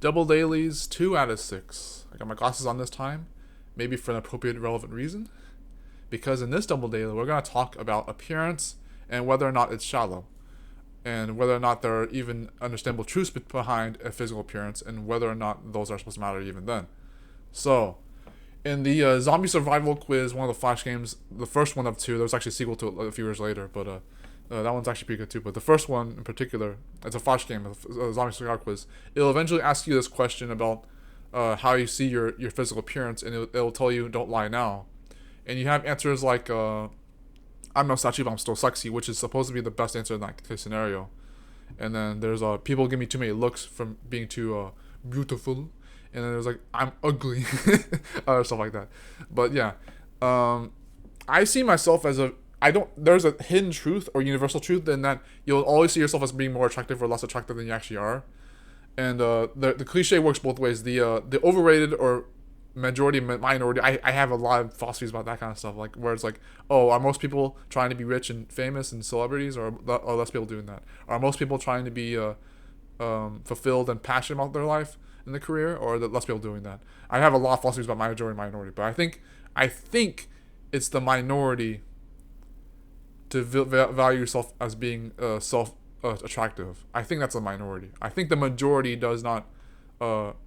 Double dailies, 2 out of 6. I got my glasses on this time, maybe for an appropriate, relevant reason. Because in this double daily, we're going to talk about appearance and whether or not it's shallow, and whether or not there are even understandable truths behind a physical appearance, and whether or not those are supposed to matter even then. So, in the zombie survival quiz, one of the Flash games, the first one of two, there was actually a sequel to it a few years later, but that one's actually pretty good too. But the first one in particular, it's a Flash game, a zombie survival quiz. It'll eventually ask you this question about how you see your physical appearance, and it'll tell you don't lie now. And you have answers like I'm no statue, but I'm still sexy, which is supposed to be the best answer in that case scenario. And then there's people give me too many looks from being too beautiful. And then there's like I'm ugly or stuff like that. But yeah, I see myself as I don't. There's a hidden truth or universal truth in that you'll always see yourself as being more attractive or less attractive than you actually are. And the cliche works both ways. The overrated or majority minority, I have a lot of philosophies about that kind of stuff, like where it's like, oh, are most people trying to be rich and famous and celebrities, or less people doing that? Are most people trying to be fulfilled and passionate about their life in the career, or are less people doing that? I have a lot of philosophies about majority and minority, but I think it's the minority to value yourself as being self attractive. I think that's a minority. I think the majority does not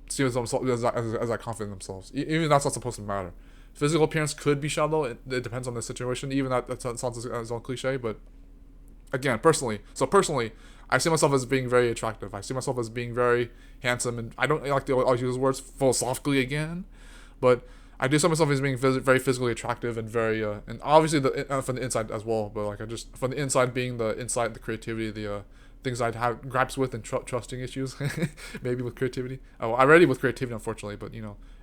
see themselves as that confident in themselves. Even that's not supposed to matter. Physical appearance could be shallow. It depends on the situation. Even that sounds as all cliche, but again, personally, I see myself as being very attractive. I see myself as being very handsome, and I don't like to always use those words philosophically again, but I do see myself as being very physically attractive and very and obviously from the inside as well. But like I just from the inside being the insight, the creativity, the things I'd have gripes with and trusting issues, maybe with creativity. Oh, I already with creativity, unfortunately, but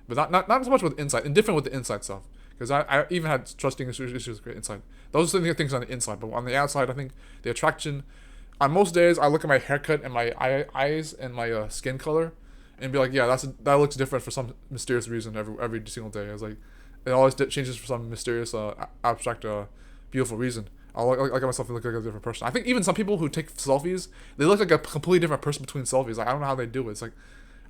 but not so much with insight. And different with the inside stuff, because I even had trusting issues with insight. Those are the things on the inside, but on the outside, I think the attraction. On most days, I look at my haircut and my eyes and my skin color, and be like, yeah, that looks different for some mysterious reason every single day. It's like it always changes for some mysterious, abstract, beautiful reason. I look at myself and look like a different person. I think even some people who take selfies, they look like a completely different person between selfies. Like I don't know how they do it. It's like,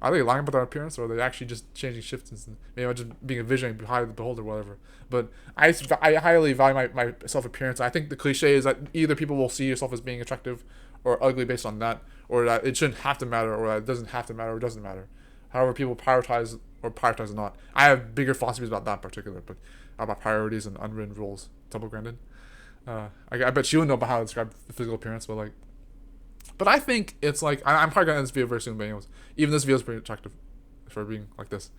are they lying about their appearance, or are they actually just changing shifts and maybe I'm just being a visionary behind the beholder, or whatever. But I highly value my self appearance. I think the cliche is that either people will see yourself as being attractive or ugly based on that, or that it shouldn't have to matter, or that it doesn't have to matter, or it doesn't matter. However, people prioritize or prioritize not. I have bigger philosophies about that in particular, but about priorities and unwritten rules. Double granted. I bet you would know about how to describe the physical appearance, but I think it's like I'm probably gonna end this video very soon. But anyways, even this video is pretty attractive for being like this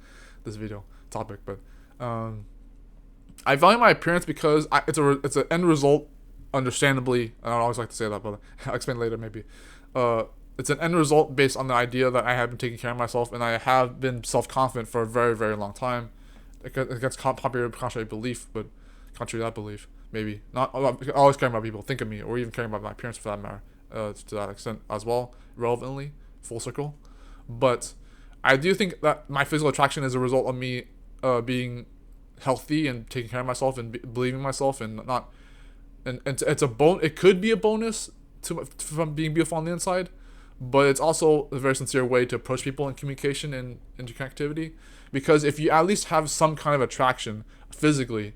video topic. But I value my appearance because it's an end result. Understandably, I don't always like to say that, but I'll explain later maybe. It's an end result based on the idea that I have been taking care of myself, and I have been self-confident for a very, very long time. Against popular contrary belief, but contrary to that belief, maybe not always caring about people think of me, or even caring about my appearance for that matter, to that extent as well, relevantly, full circle. But I do think that my physical attraction is a result of me being healthy and taking care of myself and believing in myself and not. And it's it could be a bonus from being beautiful on the inside, but it's also a very sincere way to approach people in communication and interconnectivity. Because if you at least have some kind of attraction physically,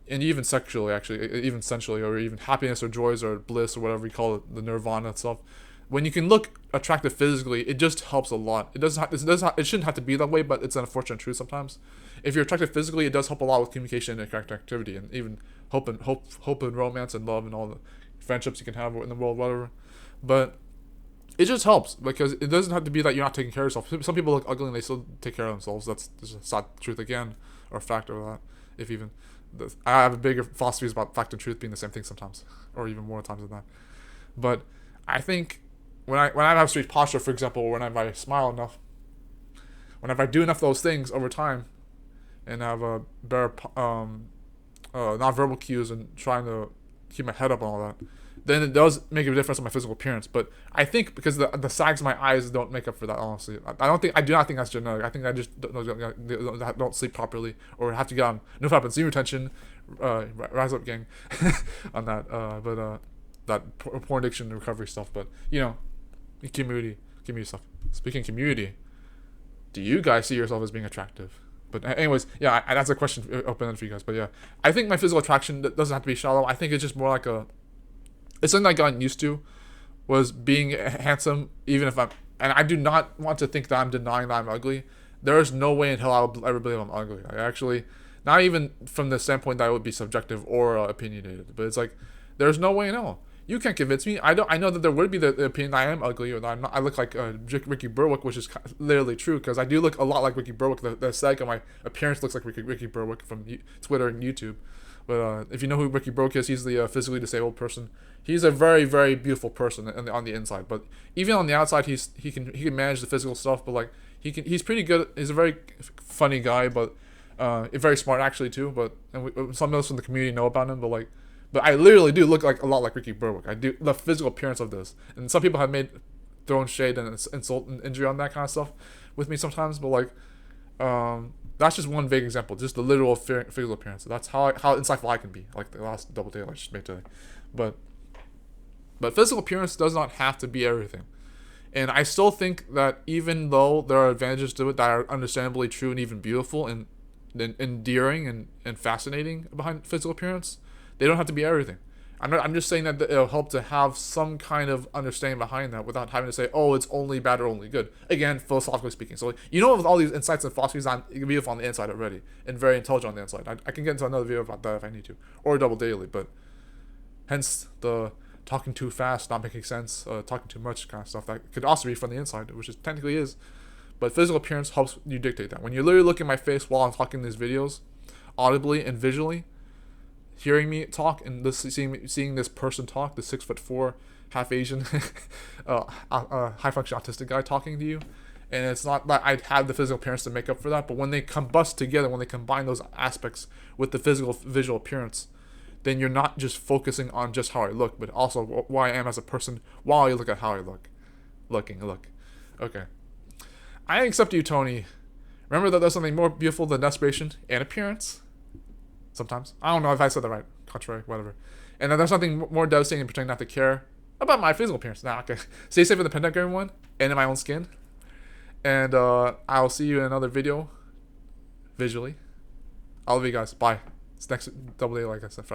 and even sexually, actually, even sensually, or even happiness or joys or bliss or whatever you call it, the nirvana itself, when you can look attractive physically, it just helps a lot. It it shouldn't have to be that way, but it's an unfortunate truth sometimes. If you're attractive physically, it does help a lot with communication and interactivity, and even hope and romance and love and all the friendships you can have in the world, whatever. But it just helps because it doesn't have to be that you're not taking care of yourself. Some people look ugly and they still take care of themselves. That's just a sad truth again, or fact of that. If even, I have a bigger philosophies about fact and truth being the same thing sometimes, or even more times than that. But I think when I have straight posture, for example, or whenever I smile enough, whenever I do enough of those things over time, and have a better non-verbal cues and trying to keep my head up and all that, then it does make a difference in my physical appearance. But I think because the sags of my eyes don't make up for that, honestly. I do not think that's genetic. I think I just don't sleep properly, or have to get on no happen seam retention, rise up gang on that. That porn addiction recovery stuff. But community stuff. Speaking of community, Do you guys see yourself as being attractive? But anyways, yeah, that's a question open for you guys. But yeah, I think my physical attraction doesn't have to be shallow. I think it's just more like it's something I got used to, was being handsome, even if and I do not want to think that I'm denying that I'm ugly. There is no way in hell I would ever believe I'm ugly. I actually, not even from the standpoint that it would be subjective or opinionated, but it's like, there's no way in hell. You can't convince me. I know that there would be the opinion that I am ugly, or that I look like Ricky Berwick, which is literally true, because I do look a lot like Ricky Berwick. The aesthetic of my appearance looks like Ricky Berwick from Twitter and YouTube. But if you know who Ricky Berwick is, he's the physically disabled person. He's a very, very beautiful person on the inside, but even on the outside, he can manage the physical stuff. But like he's pretty good. He's a very funny guy, but very smart actually too. But some of us in the community know about him. But I literally do look like a lot like Ricky Berwick. I do, the physical appearance of this, and some people have thrown shade and insult and injury on that kind of stuff with me sometimes. But like, that's just one vague example. Just the literal physical appearance. That's how insightful I can be. Like the last double date I just made today, but physical appearance does not have to be everything. And I still think that even though there are advantages to it that are understandably true and even beautiful and endearing and fascinating behind physical appearance, they don't have to be everything. I'm just saying that it'll help to have some kind of understanding behind that without having to say, oh, it's only bad or only good. Again, philosophically speaking. So, with all these insights and philosophies, I'm beautiful on the inside already and very intelligent on the inside. I can get into another video about that if I need to, or a double daily, but hence the talking too fast, not making sense, talking too much kind of stuff that could also be from the inside, which it technically is. But physical appearance helps you dictate that. When you're literally looking at my face while I'm talking these videos, audibly and visually, hearing me talk and seeing this person talk, the 6'4", half Asian, high function autistic guy talking to you, and it's not that I'd have the physical appearance to make up for that, but when they combust together, when they combine those aspects with the visual appearance, then you're not just focusing on just how I look, but also who I am as a person while you look at how I look. Okay. I accept you, Tony. Remember that there's something more beautiful than desperation and appearance. Sometimes. I don't know if I said that right. Contrary, whatever. And then there's something more devastating than pretending not to care about my physical appearance. Okay. Stay safe in the pandemic, everyone. And in my own skin. And I'll see you in another video. Visually. I love you guys. Bye. It's next double day, like I said.